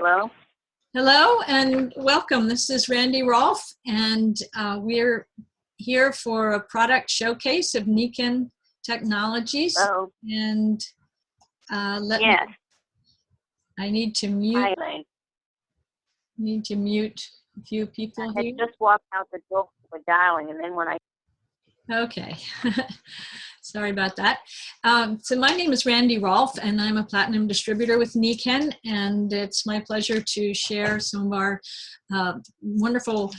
Hello? Hello and welcome. This is Randy Rolfe, and we're here for a product showcase of Nikken technologies. Hello? And Yes. I need to mute. Hi, Elaine. Need to mute a few people I here. just walked out the door for dialing, and then when I... Okay. Sorry about that. So my name is Randy Rolfe, and I'm a platinum distributor with Nikken, and it's my pleasure to share some of our wonderful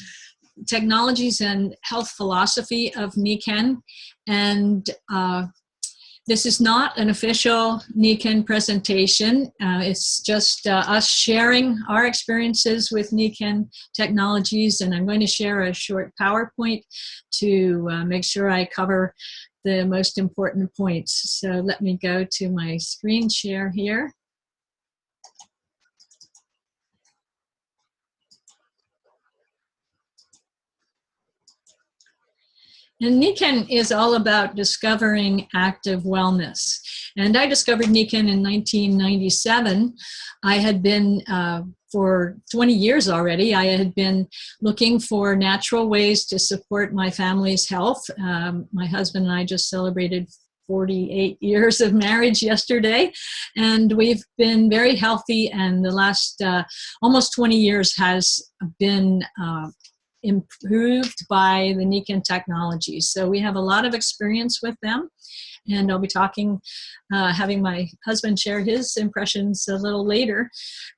technologies and health philosophy of Nikken. And this is not an official Nikken presentation. It's just us sharing our experiences with Nikken technologies, and I'm going to share a short PowerPoint to make sure I cover the most important points. So let me go to my screen share here. And Nikken is all about discovering active wellness. And I discovered Nikken in 1997. I had been, for 20 years already, I had been looking for natural ways to support my family's health. My husband and I just celebrated 48 years of marriage yesterday, and we've been very healthy, and the last almost 20 years has been improved by the Nikken technologies. So we have a lot of experience with them, and I'll be talking, having my husband share his impressions a little later.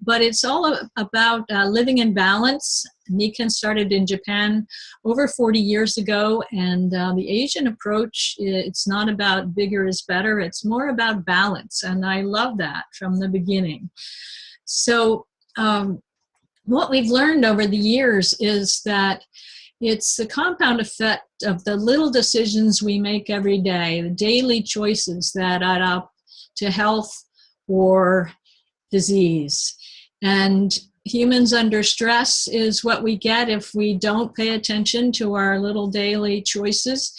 But it's all about living in balance. Nikken started in Japan over 40 years ago, and the Asian approach, it's not about bigger is better, it's more about balance, and I love that from the beginning. So what we've learned over the years is that it's the compound effect of the little decisions we make every day, the daily choices that add up to health or disease. And humans under stress is what we get if we don't pay attention to our little daily choices.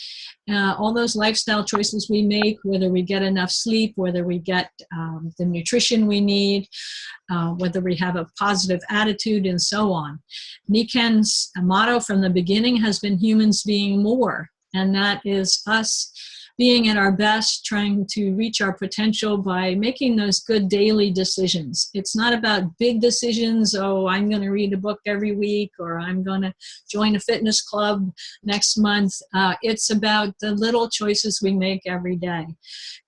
All those lifestyle choices we make, whether we get enough sleep, whether we get the nutrition we need, whether we have a positive attitude, and so on. Nikken's motto from the beginning has been humans being more, and that is us being at our best, trying to reach our potential by making those good daily decisions. It's not about big decisions, oh, I'm going to read a book every week, or I'm going to join a fitness club next month. It's about the little choices we make every day.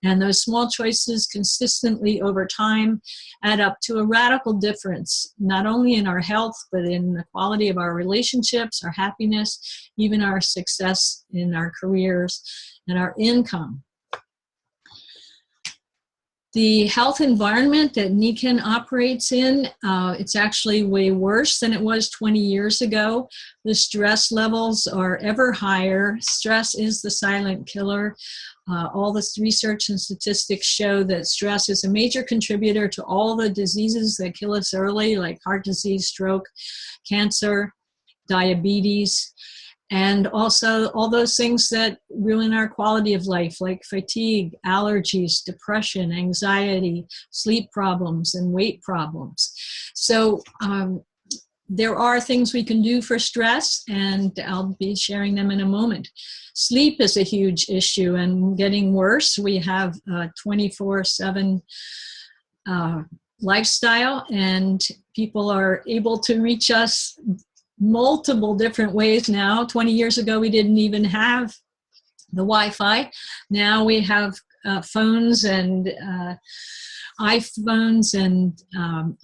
And those small choices consistently over time add up to a radical difference, not only in our health, but in the quality of our relationships, our happiness, even our success in our careers and our income. The health environment that Nikken operates in, it's actually way worse than it was 20 years ago. The stress levels are ever higher. Stress is the silent killer. All this research and statistics show that stress is a major contributor to all the diseases that kill us early, like heart disease, stroke, cancer, diabetes, and also all those things that ruin our quality of life, like fatigue, allergies, depression, anxiety, sleep problems, and weight problems. So there are things we can do for stress, and I'll be sharing them in a moment. Sleep is a huge issue and getting worse. We have a 24/7 lifestyle, and people are able to reach us multiple different ways now. 20 years ago, we didn't even have the Wi-Fi. Now we have phones and iPhones and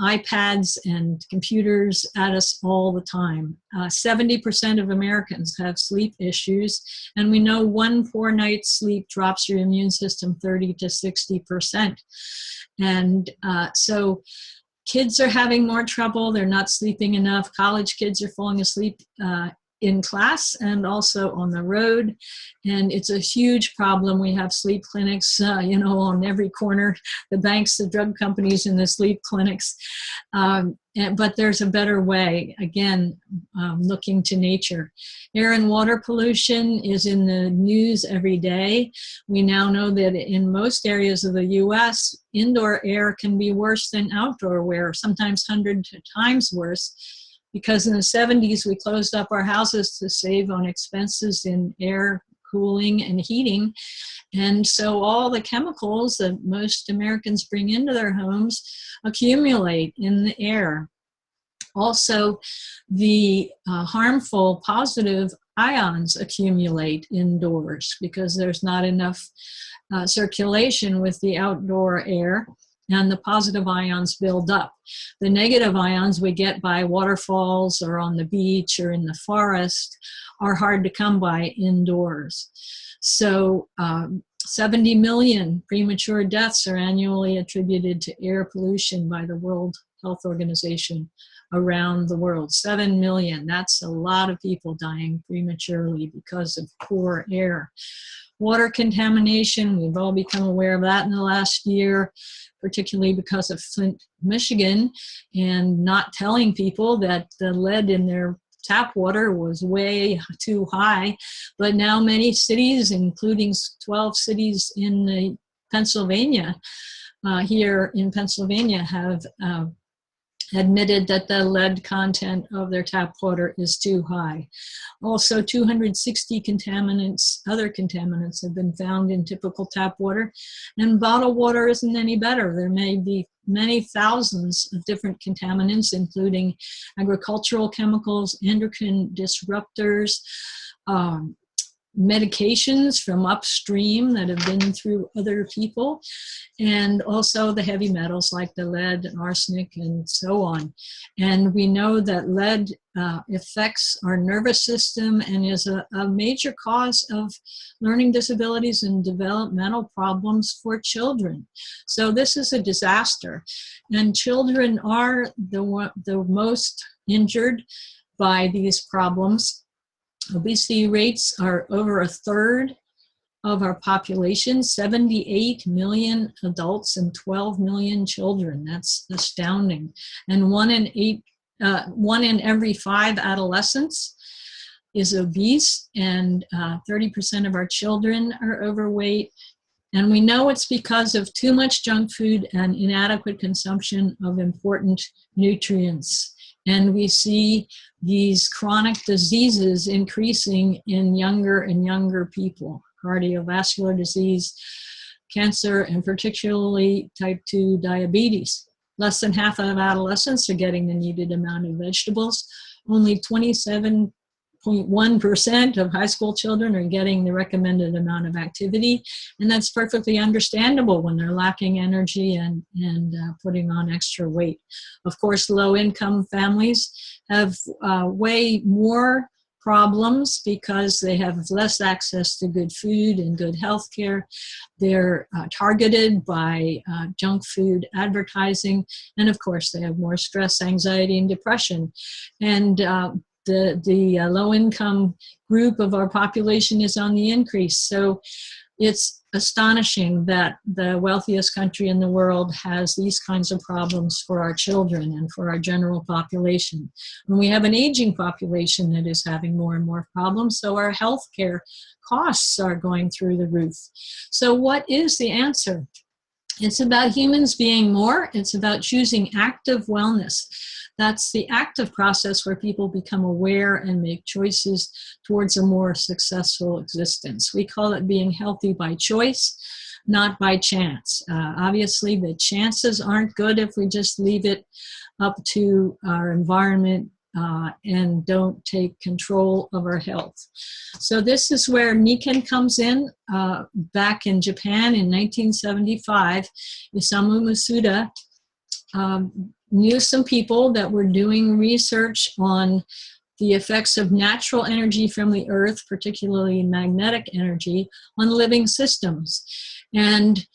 iPads and computers at us all the time. 70% of Americans have sleep issues, and we know 1 poor night's sleep drops your immune system 30 to 60%. And so kids are having more trouble. They're not sleeping enough. College kids are falling asleep in class and also on the road. And it's a huge problem. We have sleep clinics, on every corner, the banks, the drug companies, and the sleep clinics. But there's a better way, again, looking to nature. Air and water pollution is in the news every day. We now know that in most areas of the US, indoor air can be worse than outdoor air, sometimes 100 times worse, because in the 70s we closed up our houses to save on expenses in air, cooling, and heating. And so all the chemicals that most Americans bring into their homes accumulate in the air. Also, the harmful positive ions accumulate indoors because there's not enough circulation with the outdoor air, and the positive ions build up. The negative ions we get by waterfalls or on the beach or in the forest are hard to come by indoors. So 70 million premature deaths are annually attributed to air pollution by the World Health Organization around the world. 7 million, that's a lot of people dying prematurely because of poor air. Water contamination, we've all become aware of that in the last year, particularly because of Flint, Michigan, and not telling people that the lead in their tap water was way too high. But now many cities, including 12 cities in Pennsylvania, here in Pennsylvania, have admitted that the lead content of their tap water is too high. Also, 260 contaminants, other contaminants, have been found in typical tap water, and bottled water isn't any better. There may be many thousands of different contaminants, including agricultural chemicals, endocrine disruptors, medications from upstream that have been through other people, and also the heavy metals like the lead and arsenic and so on. And we know that lead affects our nervous system and is a major cause of learning disabilities and developmental problems for children. So this is a disaster, and children are the most injured by these problems. Obesity rates are over a third of our population, 78 million adults and 12 million children. That's astounding. And one in every 5 adolescents is obese, and 30% of our children are overweight. And we know it's because of too much junk food and inadequate consumption of important nutrients. And we see these chronic diseases increasing in younger and younger people: cardiovascular disease, cancer, and particularly type 2 diabetes. Less than half of adolescents are getting the needed amount of vegetables. Only 27.1% of high school children are getting the recommended amount of activity, and that's perfectly understandable when they're lacking energy and putting on extra weight. Of course, low-income families have way more problems because they have less access to good food and good health care. They're targeted by junk food advertising, and of course they have more stress, anxiety, and depression. And the low-income group of our population is on the increase. So it's astonishing that the wealthiest country in the world has these kinds of problems for our children and for our general population. And we have an aging population that is having more and more problems, so our healthcare costs are going through the roof. So what is the answer? It's about humans being more. It's about choosing active wellness. That's the active process where people become aware and make choices towards a more successful existence. We call it being healthy by choice, not by chance. Obviously, the chances aren't good if we just leave it up to our environment and don't take control of our health. So this is where Nikken comes in. Back in Japan in 1975, Isamu Masuda knew some people that were doing research on the effects of natural energy from the earth, particularly magnetic energy, on living systems. And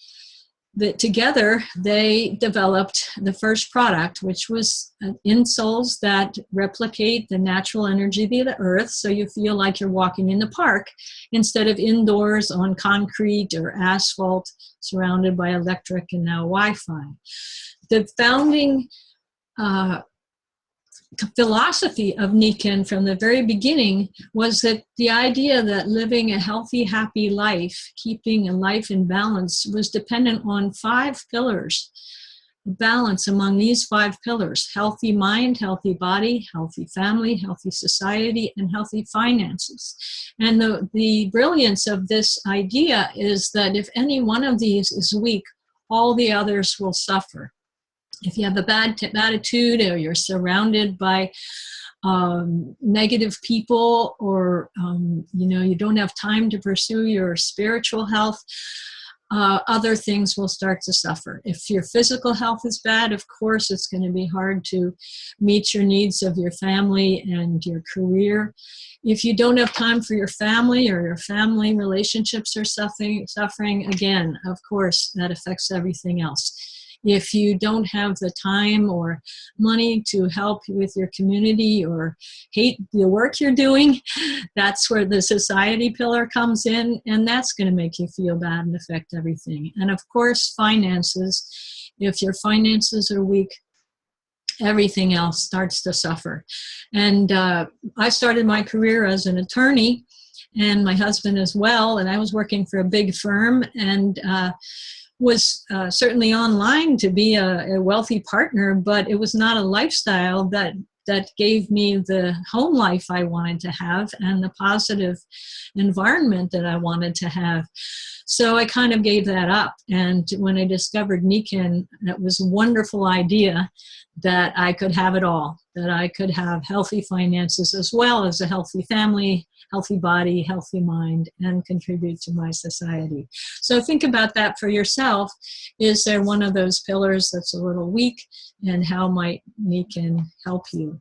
together they developed the first product, which was insoles that replicate the natural energy of the earth, so you feel like you're walking in the park instead of indoors on concrete or asphalt surrounded by electric and now Wi-Fi. The founding philosophy of Nikken from the very beginning was that the idea that living a healthy, happy life, keeping a life in balance, was dependent on 5 pillars. Balance among these 5 pillars: healthy mind, healthy body, healthy family, healthy society, and healthy finances. And the brilliance of this idea is that if any one of these is weak, all the others will suffer. If you have a bad attitude, or you're surrounded by negative people, or you don't have time to pursue your spiritual health, other things will start to suffer. If your physical health is bad, of course, it's going to be hard to meet your needs of your family and your career. If you don't have time for your family, or your family relationships are suffering, again, of course, that affects everything else. If you don't have the time or money to help with your community, or hate the work you're doing, that's where the society pillar comes in, and that's going to make you feel bad and affect everything. And of course, finances. If your finances are weak, everything else starts to suffer. And I started my career as an attorney, and my husband as well, and I was working for a big firm, and was certainly online to be a wealthy partner, but it was not a lifestyle that gave me the home life I wanted to have and the positive environment that I wanted to have. So I kind of gave that up. And when I discovered Nikken, it was a wonderful idea that I could have it all, that I could have healthy finances as well as a healthy family, healthy body, healthy mind, and contribute to my society. So think about that for yourself. Is there one of those pillars that's a little weak, and how might Nikken help you?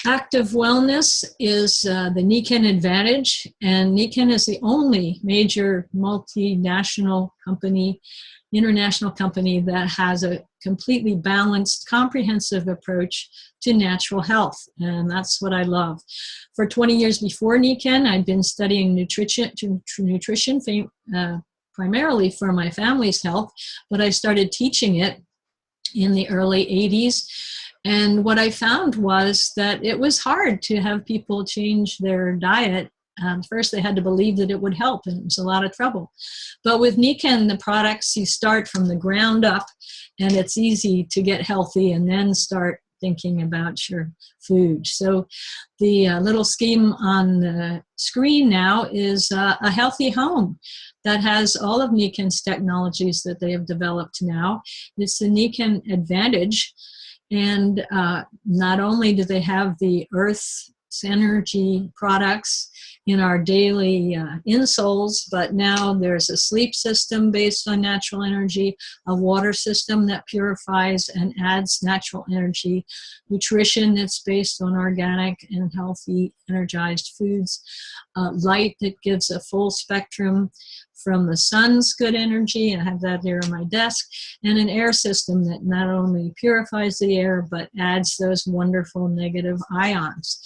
Active wellness is the Nikken advantage, and Nikken is the only major multinational company, international company, that has a completely balanced, comprehensive approach to natural health, and that's what I love. For 20 years before Nikken, I'd been studying nutrition primarily for my family's health, but I started teaching it in the early 80s. And what I found was that it was hard to have people change their diet. First, they had to believe that it would help, and it was a lot of trouble. But with Nikken, the products, you start from the ground up, and it's easy to get healthy and then start thinking about your food. So the little scheme on the screen now is a healthy home that has all of Nikken's technologies that they have developed now. It's the Nikken Advantage. And not only do they have the Earth's energy products in our daily insoles, but now there's a sleep system based on natural energy, a water system that purifies and adds natural energy, nutrition that's based on organic and healthy, energized foods, light that gives a full spectrum from the sun's good energy. I have that here on my desk, and an air system that not only purifies the air, but adds those wonderful negative ions.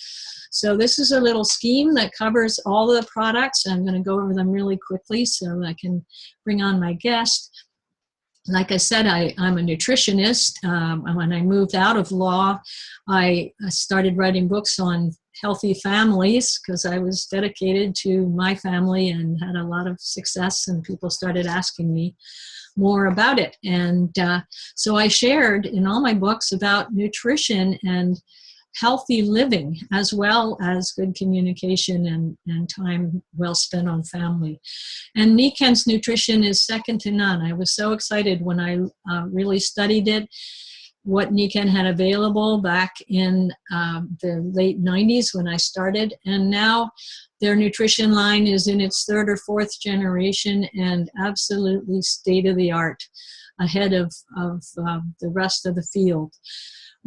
So this is a little scheme that covers all the products. I'm going to go over them really quickly so I can bring on my guest. Like I said, I'm a nutritionist. When I moved out of law, I started writing books on healthy families because I was dedicated to my family and had a lot of success, and people started asking me more about it. And so I shared in all my books about nutrition and healthy living, as well as good communication and time well spent on family. And Nikken's nutrition is second to none. I was so excited when I really studied it, what Nikken had available back in the late 90s when I started. And now their nutrition line is in its 3rd or 4th generation and absolutely state-of-the-art, ahead of the rest of the field.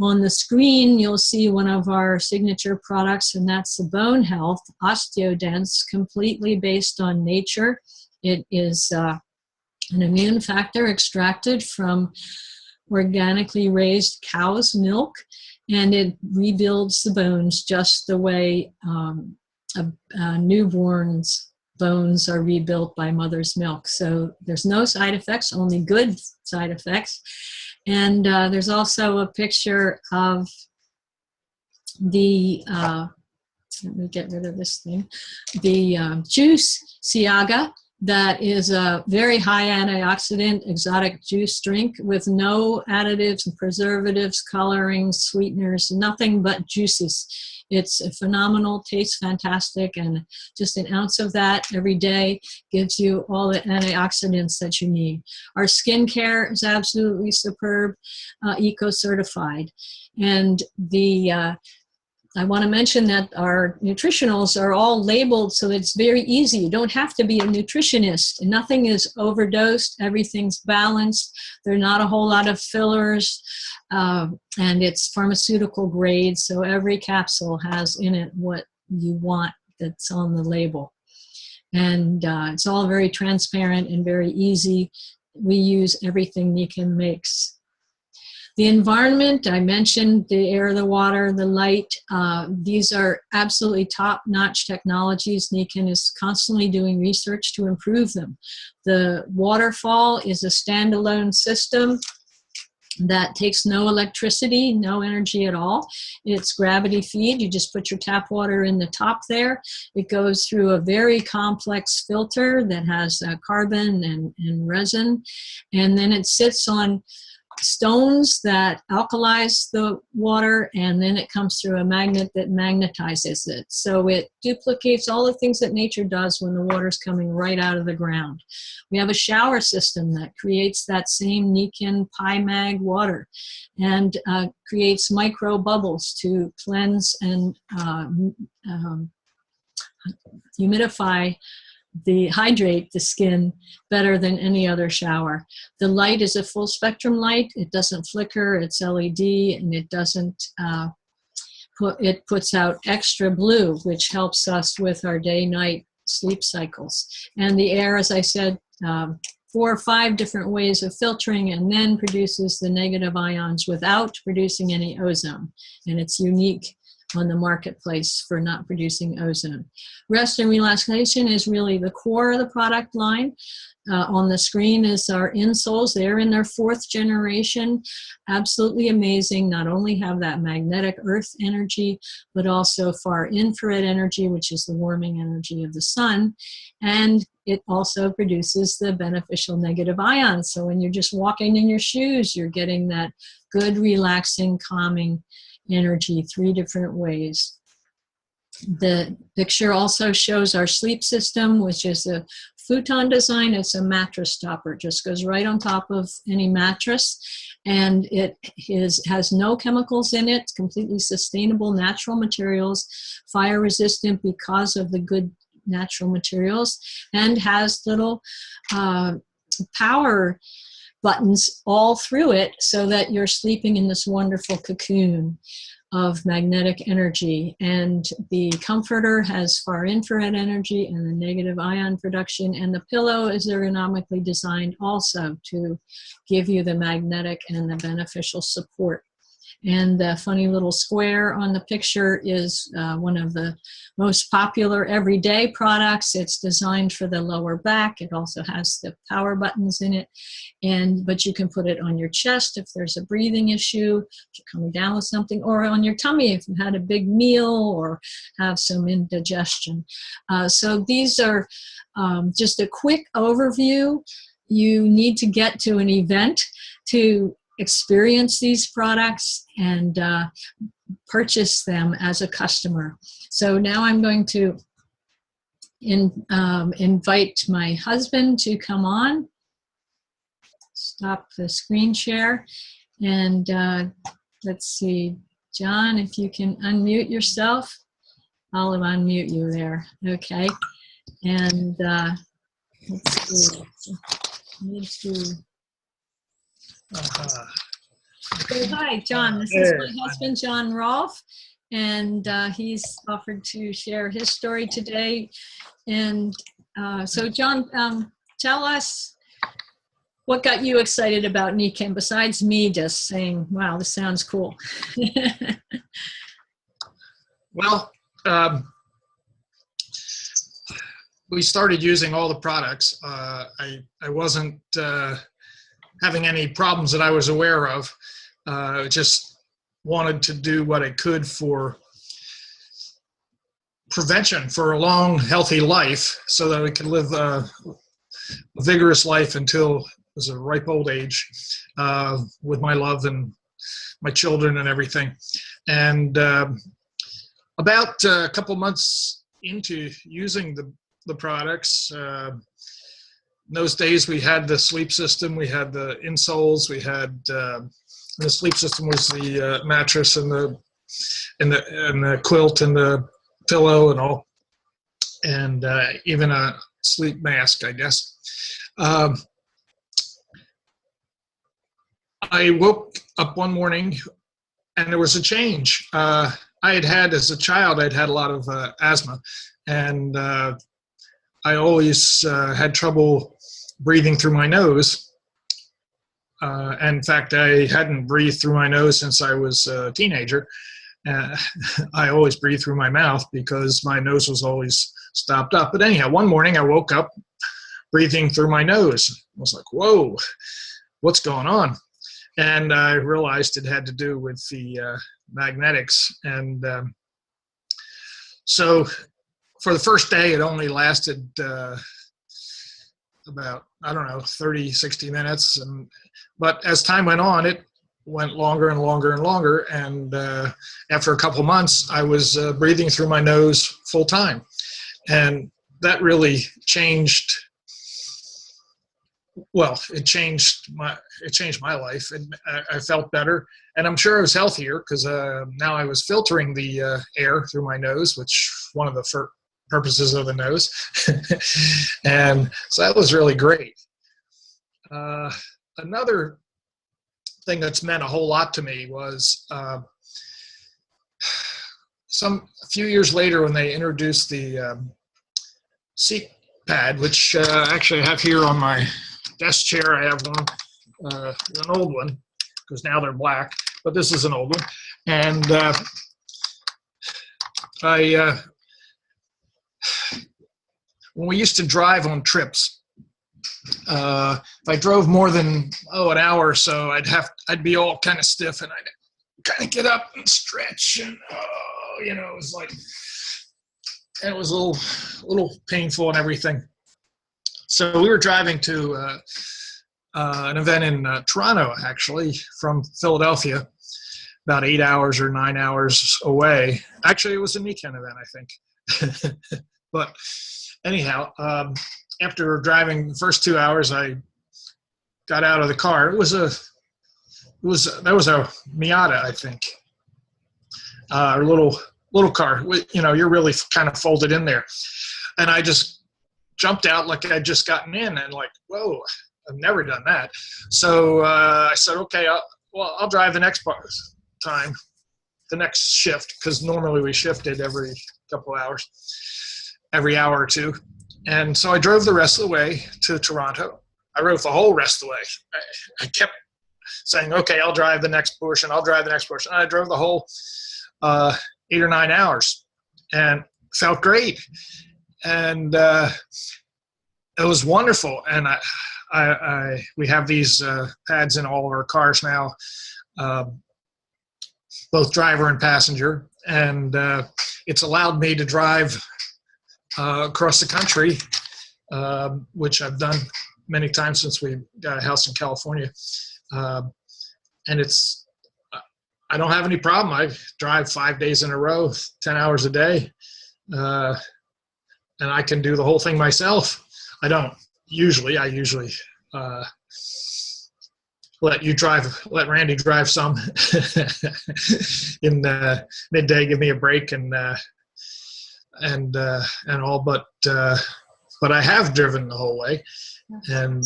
On the screen, you'll see one of our signature products, and that's the Bone Health Osteodense, completely based on nature. It is an immune factor extracted from organically raised cow's milk, and it rebuilds the bones just the way a newborn's bones are rebuilt by mother's milk. So there's no side effects, only good side effects. And there's also a picture of the, let me get rid of this thing, the juice Siaga. That is a very high antioxidant exotic juice drink with no additives and preservatives, colorings, sweeteners, nothing but juices. It's phenomenal, tastes fantastic, and just an ounce of that every day gives you all the antioxidants that you need. Our skincare is absolutely superb, eco-certified. And the I want to mention that our nutritionals are all labeled so that it's very easy. You don't have to be a nutritionist. Nothing is overdosed. Everything's balanced. There are not a whole lot of fillers, and it's pharmaceutical grade, so every capsule has in it what you want that's on the label. And it's all very transparent and very easy. We use everything Nikken makes. The environment, I mentioned the air, the water, the light. These are absolutely top-notch technologies. Nikken is constantly doing research to improve them. The waterfall is a standalone system that takes no electricity, no energy at all. It's gravity feed. You just put your tap water in the top there. It goes through a very complex filter that has carbon and resin, and then it sits on stones that alkalize the water, and then it comes through a magnet that magnetizes it. So it duplicates all the things that nature does when the water's coming right out of the ground. We have a shower system that creates that same Nikken PiMag water and creates micro bubbles to cleanse and humidify hydrate the skin better than any other shower. The light is a full spectrum light. It doesn't flicker, it's LED, and it doesn't, it puts out extra blue, which helps us with our day-night sleep cycles. And the air, as I said, 4 or 5 different ways of filtering, and then produces the negative ions without producing any ozone. And it's unique on the marketplace for not producing ozone. Rest and relaxation is really the core of the product line. On the screen is our insoles. They're in their 4th generation. Absolutely amazing. Not only have that magnetic earth energy, but also far infrared energy, which is the warming energy of the sun. And it also produces the beneficial negative ions. So when you're just walking in your shoes, you're getting that good, relaxing, calming energy 3 different ways. The picture also shows our sleep system, which is a futon design. It's a mattress topper, just goes right on top of any mattress, and it has no chemicals in it. It's completely sustainable, natural materials, fire resistant because of the good natural materials, and has little power buttons all through it so that you're sleeping in this wonderful cocoon of magnetic energy. And the comforter has far infrared energy and the negative ion production, and the pillow is ergonomically designed also to give you the magnetic and the beneficial support. And the funny little square on the picture is one of the most popular everyday products. It's designed for the lower back. It also has the power buttons in it. But you can put it on your chest if there's a breathing issue, if you're coming down with something, or on your tummy if you had a big meal or have some indigestion. So these are just a quick overview. You need to get to an event to experience these products and purchase them as a customer. So now I'm going to invite my husband to come on. Stop the screen share. And let's see, John, if you can unmute yourself. I'll unmute you there. Okay. And let's see. Need to. So, hi, John. This is my husband, John Rolfe, and he's offered to share his story today. And so, John, tell us What got you excited about Nikken besides me just saying, wow, this sounds cool? Well, we started using all the products. I wasn't having any problems that I was aware of. Just wanted to do what I could for prevention, for a long, healthy life, so that I could live a vigorous life until it was a ripe old age, with my love and my children and everything. And about a couple months into using the products, in those days we had the sleep system, we had the insoles, we had the sleep system was the mattress and the quilt and the pillow and all, and even a sleep mask, I guess. I woke up one morning and there was a change. I had as a child, I'd had a lot of asthma, and I always had trouble breathing through my nose. In fact, I hadn't breathed through my nose since I was a teenager. I always breathed through my mouth because my nose was always stopped up. But anyhow, one morning I woke up breathing through my nose. I was like, whoa, what's going on? And I realized it had to do with the magnetics. And so for the first day, it only lasted about, I don't know, 30, 60 minutes. But as time went on, it went longer and longer and longer. And after a couple months, I was breathing through my nose full time. And that really changed. Well, it changed my life, and I felt better, and I'm sure I was healthier because now I was filtering the air through my nose, which one of the purposes of the nose, and so that was really great. Another thing that's meant a whole lot to me was a few years later when they introduced the seat pad, which actually I have here on my desk chair. I have one, an old one, because now they're black, but this is an old one. And when we used to drive on trips, if I drove more than an hour or so, I'd be all kind of stiff, and I'd kind of get up and stretch, and it was like, and it was a little painful and everything. So we were driving to an event in Toronto, actually, from Philadelphia, about 8 hours or 9 hours away. Actually, it was a Nikken event, I think. But anyhow, after driving the first 2 hours, I got out of the car. That was a Miata, I think, a little car. You're really kind of folded in there, and I just jumped out like I'd just gotten in, and like, whoa, I've never done that. So I said, okay, I'll drive the next time, the next shift, because normally we shifted every couple hours, every hour or two. And so I drove the rest of the way to Toronto. I drove the whole rest of the way. I kept saying, okay, I'll drive the next portion. And I drove the whole 8 or 9 hours, and felt great. And it was wonderful. And we have these pads in all of our cars now, both driver and passenger. And it's allowed me to drive across the country, which I've done many times since we got a house in California. And I don't have any problem. I drive 5 days in a row, 10 hours a day. And I can do the whole thing myself. I don't usually. I usually let Randy drive some in midday, give me a break and all. But I have driven the whole way, and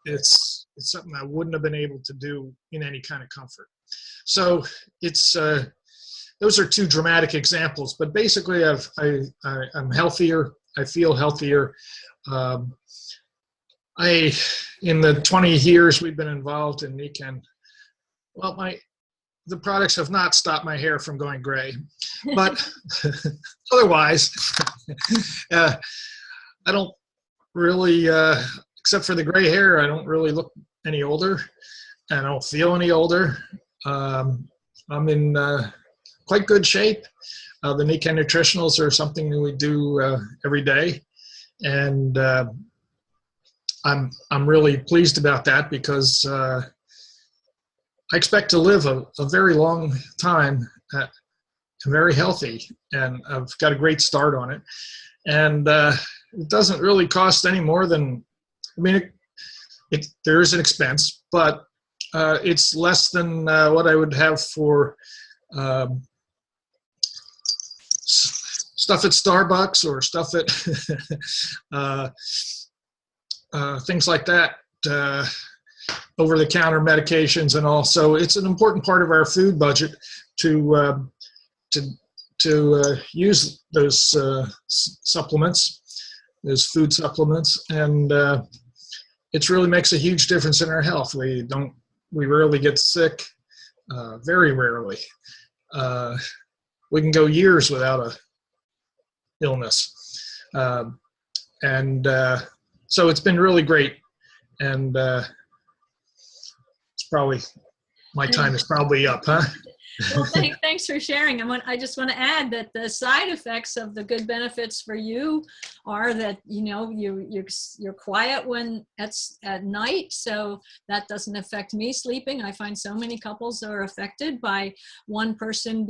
it's something I wouldn't have been able to do in any kind of comfort. So it's those are two dramatic examples, but basically I'm healthier. I feel healthier. In the 20 years we've been involved in Nikken, well, the products have not stopped my hair from going gray, but otherwise, I don't really, except for the gray hair, I don't really look any older. I don't feel any older. I'm in quite good shape. The Nikken Nutritionals are something that we do every day, and I'm really pleased about that because I expect to live a very long time, very healthy, and I've got a great start on it. And it doesn't really cost any more than, I mean, there is an expense, but it's less than what I would have for stuff at Starbucks or stuff at things like that, over-the-counter medications and all. So it's an important part of our food budget to use those supplements, those food supplements, and it really makes a huge difference in our health. We rarely get sick, very rarely. We can go years without a illness, and so it's been really great. And it's probably, my time is probably up, huh? Well, thanks for sharing. I just want to add that the side effects of the good benefits for you are that, you know, you're quiet when at night, so that doesn't affect me sleeping. I find so many couples are affected by one person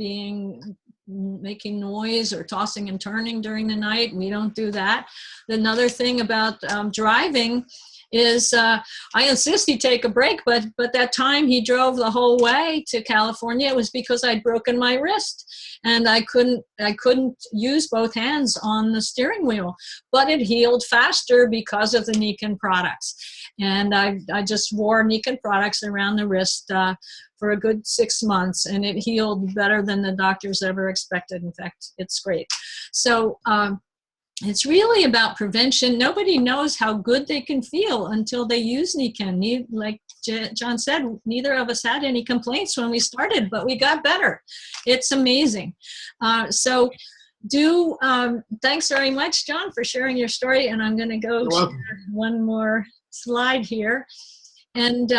making noise or tossing and turning during the night. We don't do that. Another thing about driving is I insist he take a break, but that time he drove the whole way to California, it was because I'd broken my wrist and I couldn't use both hands on the steering wheel, but it healed faster because of the Nikken products. And I just wore Nikken products around the wrist for a good 6 months, and it healed better than the doctors ever expected. In fact, it's great. So it's really about prevention. Nobody knows how good they can feel until they use Nikken. Like John said, neither of us had any complaints when we started, but we got better. It's amazing. Thanks very much, John, for sharing your story. And I'm going to go share one more slide here. And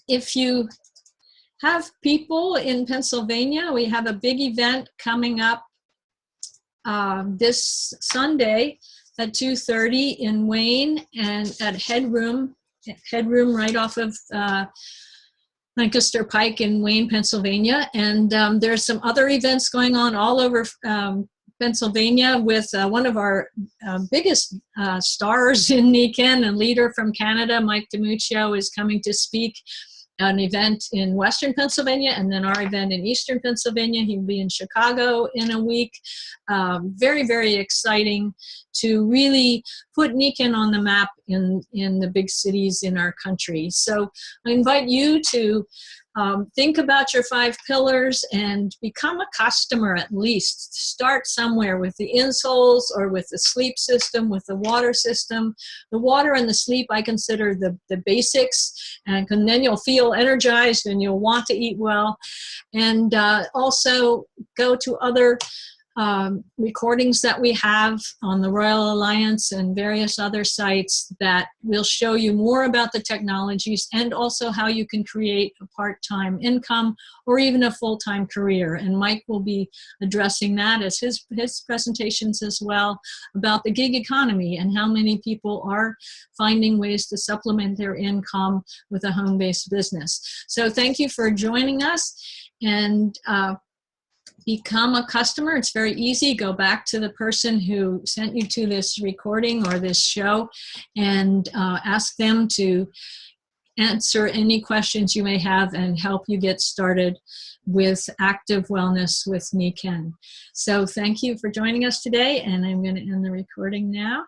if you have people in Pennsylvania, we have a big event coming up this Sunday at 2:30 in Wayne, and at Headroom right off of Lancaster Pike in Wayne, Pennsylvania. And there's some other events going on all over Pennsylvania with one of our biggest stars in Nikken and leader from Canada, Mike DiMuccio, is coming to speak an event in Western Pennsylvania, and then our event in Eastern Pennsylvania. He'll be in Chicago in a week. Very, very exciting to really put Nikken on the map in the big cities in our country. So I invite you to think about your 5 pillars and become a customer at least. Start somewhere with the insoles or with the sleep system, with the water system. The water and the sleep I consider the basics, and then you'll feel energized and you'll want to eat well. And also go to other recordings that we have on the Royal Alliance and various other sites that will show you more about the technologies and also how you can create a part-time income or even a full-time career. And Mike will be addressing that as his presentations as well, about the gig economy and how many people are finding ways to supplement their income with a home-based business. So thank you for joining us, and become a customer. It's very easy. Go back to the person who sent you to this recording or this show and ask them to answer any questions you may have and help you get started with active wellness with Nikken. So thank you for joining us today, and I'm going to end the recording now.